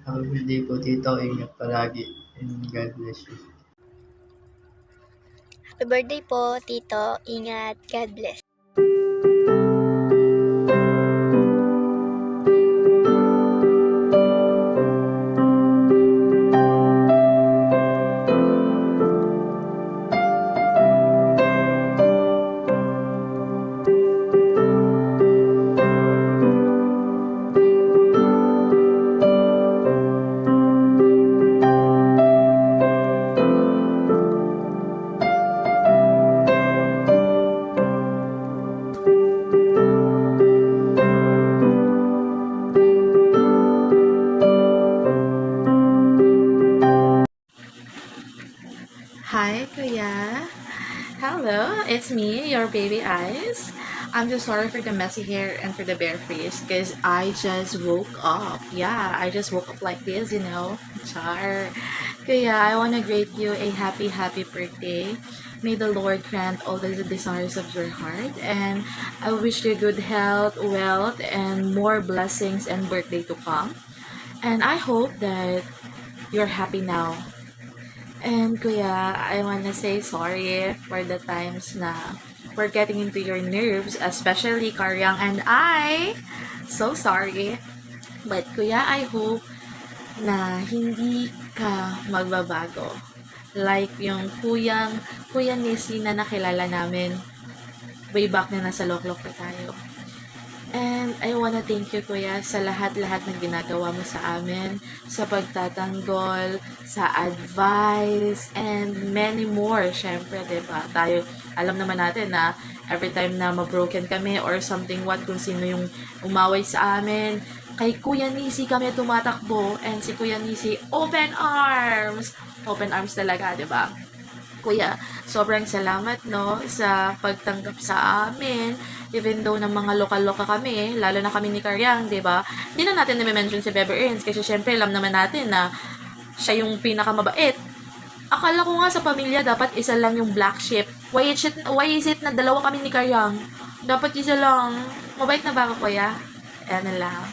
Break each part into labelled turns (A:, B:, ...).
A: Happy birthday po, Tito. Ingat palagi. And God bless you.
B: Happy birthday po, Tito. Ingat. God bless.
C: Hi, Kuya. Hello, it's me, your baby eyes. I'm just sorry for the messy hair and for the bare face because I just woke up. Yeah, I just woke up like this, you know. Char. Kuya, I want to greet you a happy, happy birthday. May the Lord grant all the desires of your heart. And I wish you good health, wealth, and more blessings and birthday to come. And I hope that you're happy now. And Kuya, I wanna say sorry for the times na we're getting into your nerves, especially Karyang and I. So sorry. But Kuya, I hope na hindi ka magbabago. Like yung Kuya Nisi na nakilala namin way back na nasa Loklok pa tayo. And I wanna thank you, Kuya, sa lahat-lahat ng ginagawa mo sa amin, sa pagtatanggol, sa advice, and many more. Syempre, diba? Tayo, alam naman natin na every time na mabroken kami or something what, kung sino yung umaway sa amin, kay Kuya Nisi kami tumatakbo. And si Kuya Nisi, open arms! Open arms talaga, diba? Kuya, sobrang salamat no sa pagtanggap sa amin. Even though ng mga lokal-loka kami, lalo na kami ni Karyang, 'di ba? Hindi na natin na-mention si Bebe Earns kasi syempre alam naman natin na siya yung pinakamabait. Akala ko nga sa pamilya dapat isa lang yung black sheep. Why is it na dalawa kami ni Karyang? Dapat isa lang. Mabait na ba ako, kuya? Ano lang.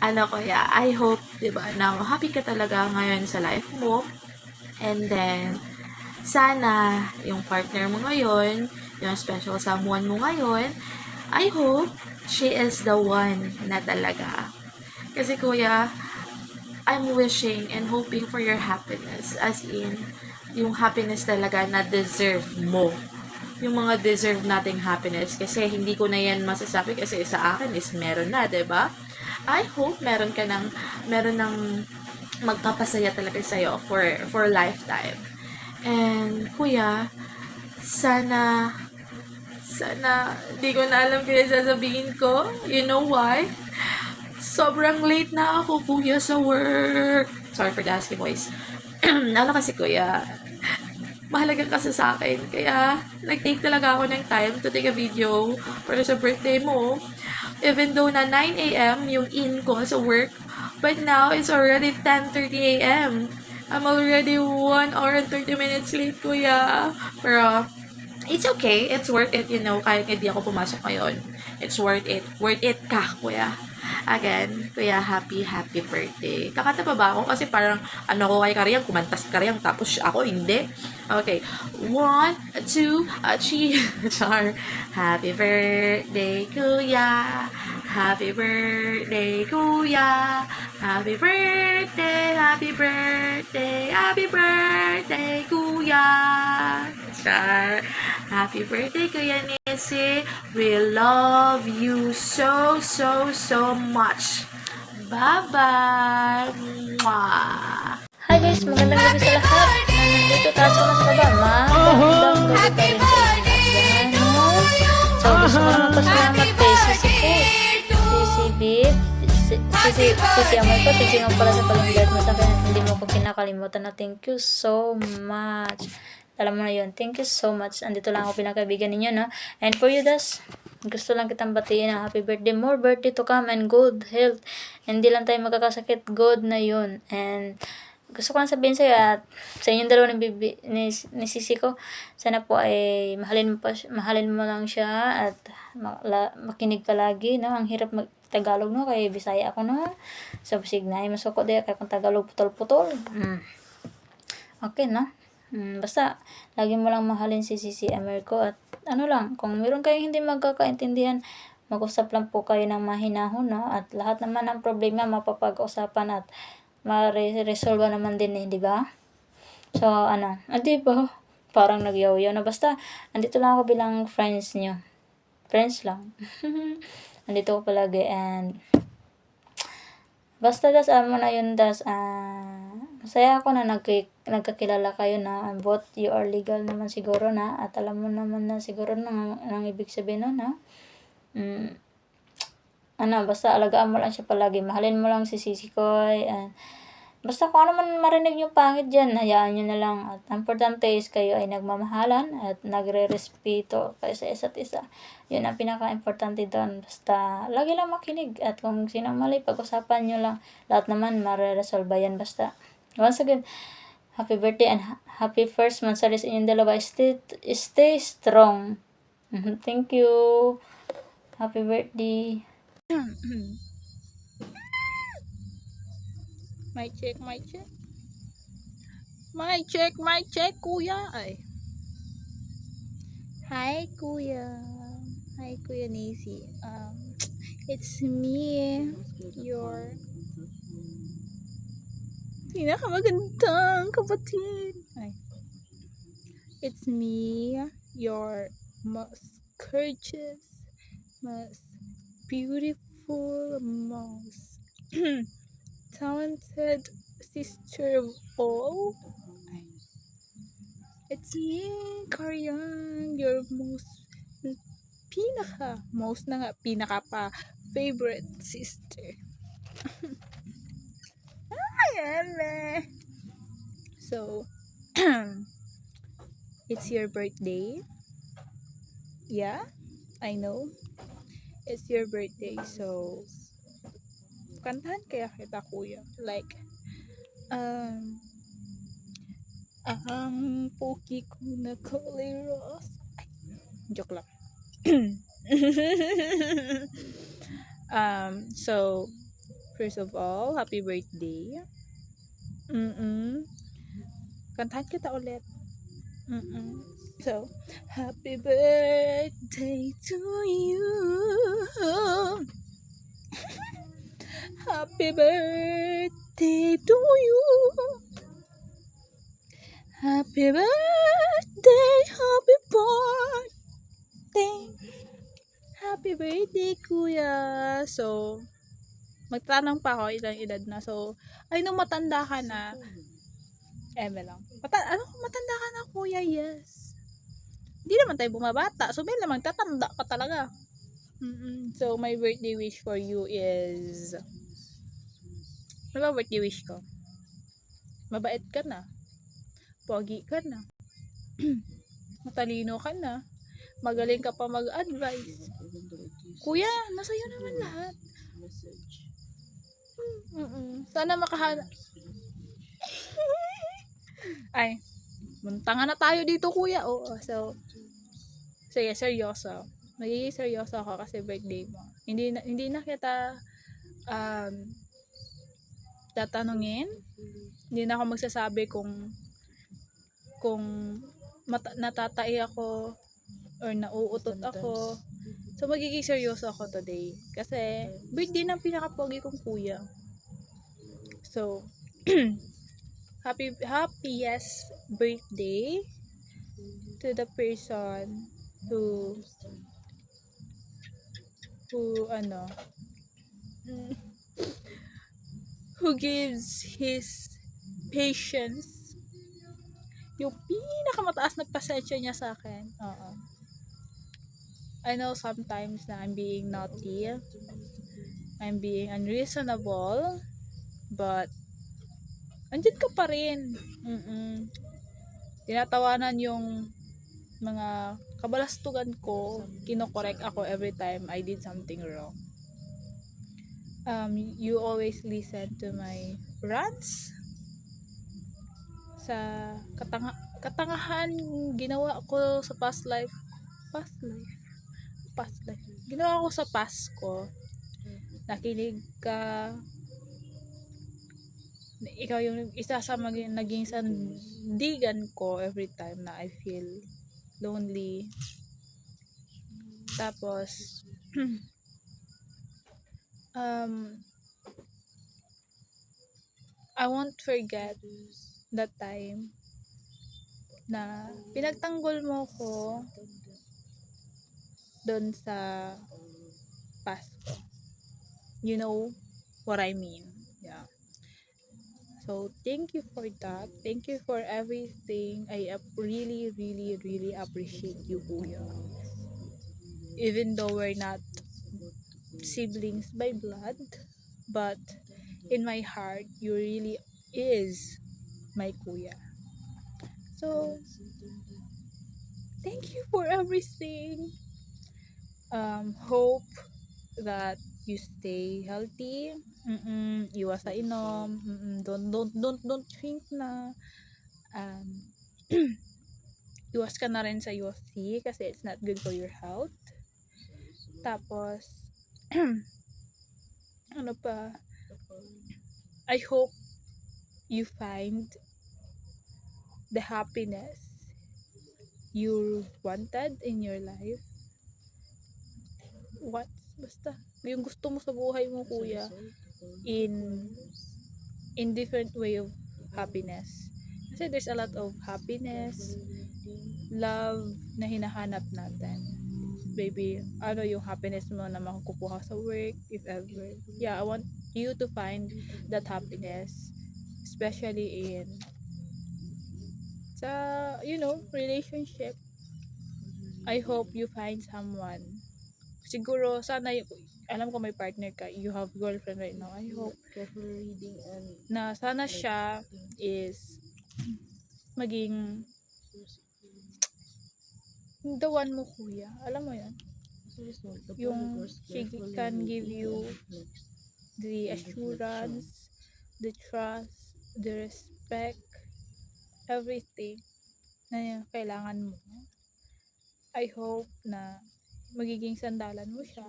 C: Ano, kuya, I hope, 'di ba, na happy ka talaga ngayon sa life mo. And then, sana yung partner mo ngayon, yung special someone mo ngayon, I hope she is the one na talaga. Kasi kuya, I'm wishing and hoping for your happiness. As in, yung happiness talaga na deserve mo. Yung mga deserve nating happiness. Kasi hindi ko na yan masasabi kasi sa akin is meron na, 'di ba? I hope meron ng magpapasaya talaga sa'yo for lifetime. And, kuya, sana, di ko na alam kaya sasabihin ko. You know why? Sobrang late na ako, kuya, sa work. Sorry for the husky voice. Ano kasi, kuya, mahalaga kasi sa akin. Kaya, nag-take talaga ako ng time to take a video para sa birthday mo. Even though na 9 a.m. yung in ko sa work, but now it's already 10:30 a.m. I'm already 1 hour and 30 minutes late, kuya. Pero, it's okay. It's worth it, you know, kahit hindi ako pumasok ngayon. It's worth it. Worth it ka, kuya. Again, kuya, happy, happy birthday. Kakanta pa ba ako? Kasi parang, ano ko kay Karyang, kumantas Karyang, tapos ako, hindi. Okay. 1, 2, 3, char. Happy birthday, kuya. Happy birthday, kuya. Happy birthday, happy birthday, happy birthday, kuya. Char. Happy birthday, Kuya Nisi. We love you so, so, so much. Bye-bye. Mwah.
D: Hi guys, magandang gabi sa lahat. Nandito tayo sa baba. Magandang gabi pa rin sa inyo. So, gusto ko naman pasalamat kay Sisi ko. Sisi Beef. Sisi Amoy ko. Thank you nga pala sa pag-invite mo sa akin. Hindi mo ko kinakalimutan na thank you so much. Alam mo na yun. Thank you so much. Andito lang ako pinakaibigan ninyo, no? And for you, Das, gusto lang kitang batiin ng happy birthday. More birthday to come and good health. Hindi lang tayo magkakasakit. Good na yun. And gusto ko lang sabihin sa'yo at sa inyong dalawa ni Sisi ko, sana po ay mahalin mo lang siya at makinig palagi, no? Ang hirap mag-Tagalog, no? Kaya Bisaya ako, no? So, signay, masuko din, kaya kung Tagalog putol-putol. Okay, no? Basta, lagi mo lang mahalin si Sisi Americo at ano lang, kung meron kayong hindi magkakaintindihan, mag-usap lang po kayo ng mahinahon, no? At lahat naman ng problema mapapag-usapan at ma-resolve naman din di ba? So, di ba? Parang nagyaw-yaw na. Basta, andito lang ako bilang friends nyo. Friends lang. Andito ko palagi and basta mo na yun, masaya ako na nagkakilala kayo na both you are legal naman siguro na at alam mo naman na siguro nang ibig sabihin nun, ha? Basta alagaan mo lang siya palagi. Mahalin mo lang si Sisi Koy. Basta kung ano man marinig yung pangit dyan, hayaan nyo na lang. At importante is kayo ay nagmamahalan at nagre-respeto kayo sa isa't isa. Yun ang pinaka-importante doon. Basta lagi lang makinig. At kung sino mali, pag-usapan nyo lang. Lahat naman mare-resolve yan. Basta, once again, happy birthday and happy first month sa inyong dalawa. Stay strong. Thank you. Happy birthday.
E: Mic check. Mic check, kuya. Ay. Hi, kuya. Hi, Kuya Nacy. It's me, your pinakamagandang kapatid. Ay. It's me, your most gorgeous, most beautiful, most talented sister of all. It's me, Karian, your pinaka pa favorite sister. Ayan. So, it's your birthday. Yeah, I know. It's your birthday, so kantahan kaya kita, kuya. Like, ang poki ko na kulay rose. Ay, joke lang. So, first of all, happy birthday. Kantahan kita ulit. So, happy birthday to you. Happy birthday to you. Happy birthday, happy birthday. Happy birthday, kuya. So, magtanong pa ako ilang edad na. So, I know matanda ka na. Lang. Matanda ka na, kuya? Yes. Hindi naman tayo bumabata. So, may lamang tatanda ka talaga. So, my birthday wish for you is... Ano ba birthday wish ko? Mabait ka na. Pogi ka na. Matalino ka na. Magaling ka pa mag-advise. Kuya, nasa iyo naman lahat. Sana makahanap. Ay, muntangan na tayo dito, kuya. Oo, so yeah, seryoso. Magiging seryoso ako kasi birthday mo. Hindi na kita tatanungin. Hindi na ako magsasabi kung natatai ako or nauutot ako. So, magiging seryoso ako today. Kasi, birthday ng pinakapogi kong kuya. So, happiest birthday to the person who gives his patience, yung pinakamataas na pasensya niya sa akin. I know sometimes na I'm being naughty, I'm being unreasonable, but andyan ka pa rin. Tinatawanan yung mga kabalastugan ko, kinokorek ako every time I did something wrong. You always listen to my rants, sa katangahan ginawa ko sa past life. Ginawa ko sa past ko. Nakinig ka. Ikaw yung isa sa naging sandigan ko every time na I feel lonely. Tapos, I won't forget that time na pinagtanggol mo ko doon sa past ko. You know what I mean. Yeah. So, thank you for that. Thank you for everything. I really, really, really appreciate you, Kuya. Even though we're not siblings by blood, but in my heart, you really is my Kuya. So, thank you for everything. Hope that you stay healthy. Iwas sa inom. Don't think na iwas ka na rin sa UFC kasi it's not good for your health. Tapos ano pa, I hope you find the happiness you wanted in your life. Basta yung gusto mo sa buhay mo, Kuya, in different way of happiness. Kasi there's a lot of happiness, love na hinahanap natin. Baby, ano yung happiness mo na makukuha sa work, if ever. Yeah, I want you to find that happiness, especially in sa, relationship. I hope you find someone. Siguro, sana, alam ko may partner ka, you have girlfriend right now. I hope na sana siya is maging the one mo, Kuya. Alam mo yan? Yung she can give you the assurance, the trust, the respect, everything na kailangan mo. I hope na magiging sandalan mo siya.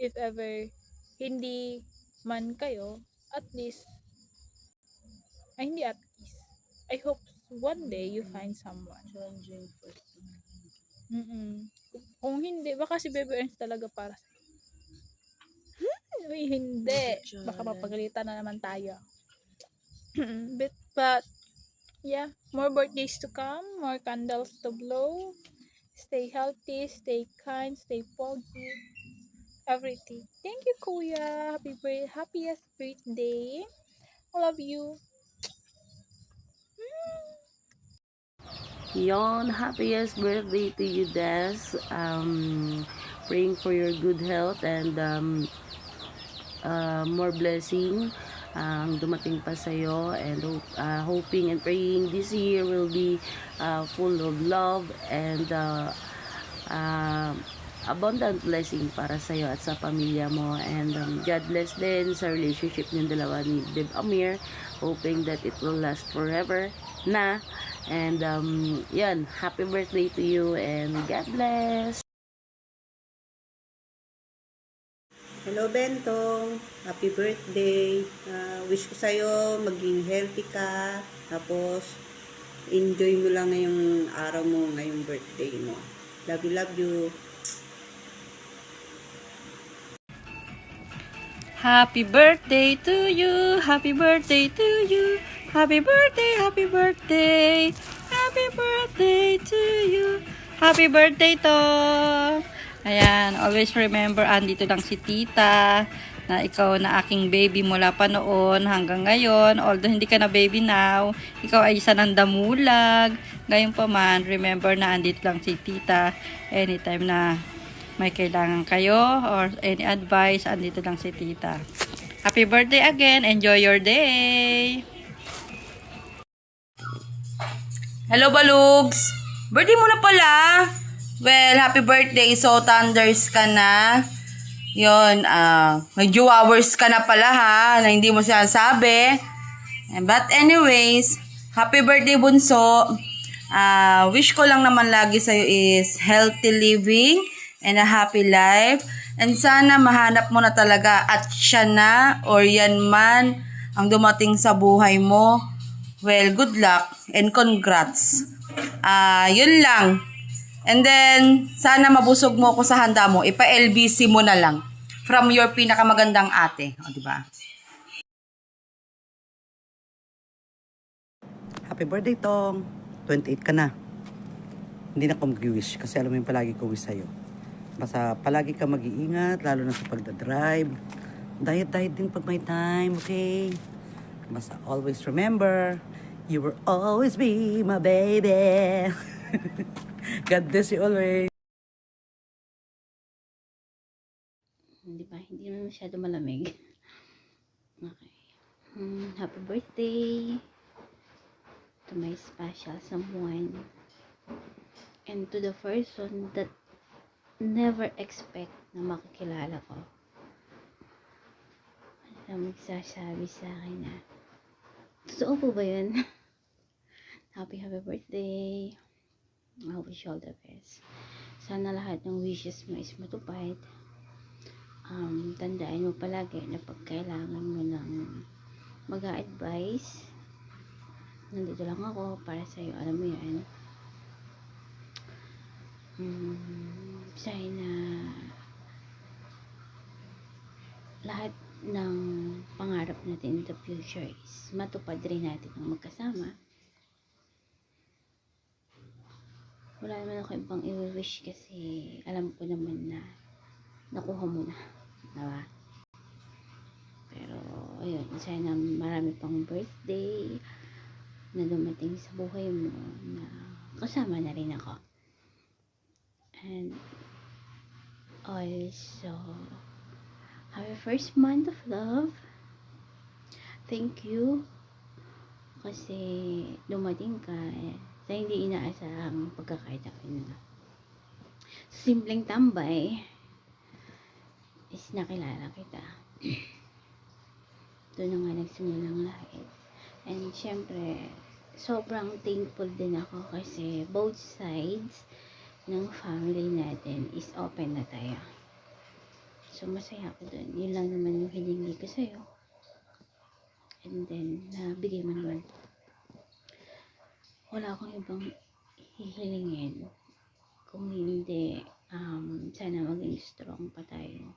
E: If ever hindi man kayo, hindi at least, I hope one day you find someone. Kung hindi, baka si Baby Ernst talaga para sa Uy, hindi. Baka mapagalitan na naman tayo. But, yeah, more birthdays to come, more candles to blow. Stay healthy, stay kind, stay pogi. Everything. Thank you, Kuya. Happiest birthday. I love you.
F: Yon, happiest birthday to you, Des. Praying for your good health and more blessing ang dumating pa sa'yo, and hoping and praying this year will be full of love and abundant blessing para sa'yo at sa pamilya mo, and God bless din sa relationship ng dalawa ni Beb Amir, hoping that it will last forever na, and yan, happy birthday to you and God bless.
G: Hello, Bentong. Happy birthday. Wish ko sa'yo maging healthy ka. Tapos, enjoy mo lang ngayong araw mo, ngayong birthday mo. Love you, love you.
H: Happy birthday to you. Happy birthday to you. Happy birthday, happy birthday. Happy birthday to you. Happy birthday, Tom. Ayan, always remember, andito lang si Tita, na ikaw na aking baby mula pa noon hanggang ngayon. Although hindi ka na baby now, ikaw ay isa ng damulag. Ngayon pa man, remember na andito lang si Tita. Anytime na may kailangan kayo or any advice, andito lang si Tita. Happy birthday again. Enjoy your day.
I: Hello, Balugs! Birthday mo na pala! Well, happy birthday. So, thunders ka na. Yun, may hours ka na pala ha, na hindi mo sinasabi. But anyways, Happy birthday, Bunso. Wish ko lang naman lagi sa'yo is healthy living and a happy life. And sana mahanap mo na talaga at siya na or yan man ang dumating sa buhay mo. Well, good luck and congrats. Yun lang. And then, sana mabusog mo ako sa handa mo. Ipa-LBC mo na lang. From your pinakamagandang ate. O, diba?
J: Happy birthday, Tong. 28 ka na. Hindi na ako mag-wish kasi alam mo yung palagi ko wish sa'yo. Basta palagi ka mag-iingat, lalo na sa pagdadrive. Diet din pag may time, okay? Basta always remember, you will always be my baby. God bless you always.
F: Hindi ba? Hindi naman masyado malamig. Okay. Happy birthday to my special someone. And to the person that never expect na makikilala ko. Na magsasabi sa akin na, totoo po ba yun? Happy birthday. I wish you all the best. Sana lahat ng wishes mo is matupad. Tandaan mo palagi na pag kailangan mo ng mag-a-advise, nandito lang ako para sa'yo. Alam mo yan. Sana lahat ng pangarap natin in the future is matupad rin natin ng magkasama. Wala naman ako ibang i-wish kasi alam ko naman na nakuha mo na, diba? Pero ayun, sana marami pang birthday na dumating sa buhay mo na kasama na rin ako. And also, happy first month of love. Thank you kasi dumating ka sa hindi inaasahang pagkakataon na simpleng tambay is nakilala kita. Doon na nga nagsimulang lahat. And syempre, sobrang thankful din ako kasi both sides ng family natin is open na tayo. So, masaya ako dun. Yun lang naman yung hiningi ko sa'yo. And then, nabigay mo naman. Wala akong ibang hihilingin. Kung hindi, sana maging strong pa tayo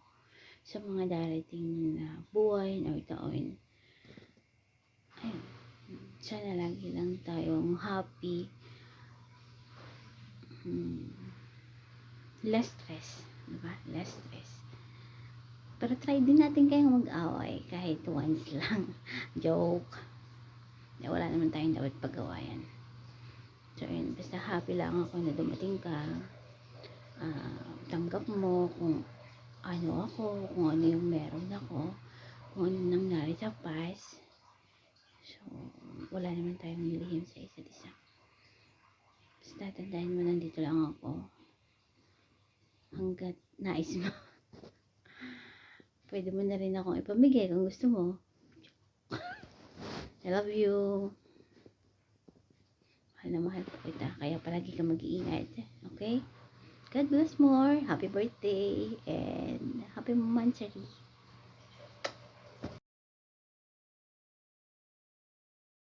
F: sa mga darating na buwan o taon. Ayun. Sana lagi lang tayong happy. Less stress, diba? Less stress. Pero try din natin kayong mag-away kahit once lang. Joke. Wala naman tayong dapat pag-awayan. So yun, basta happy lang ako na dumating ka. Tanggap mo kung ano ako, kung ano yung meron ako, kung ano nangyari sa past. So wala naman tayong nilihim sa isa't isa. Basta tandaan mo, nandito lang ako hanggat nais mo. Pwede mo na rin akong ipamigay kung gusto mo. I love you. Mahal na mahal po kita. Kaya palagi ka mag-iingat. Okay? God bless more. Happy birthday and happy monthsary.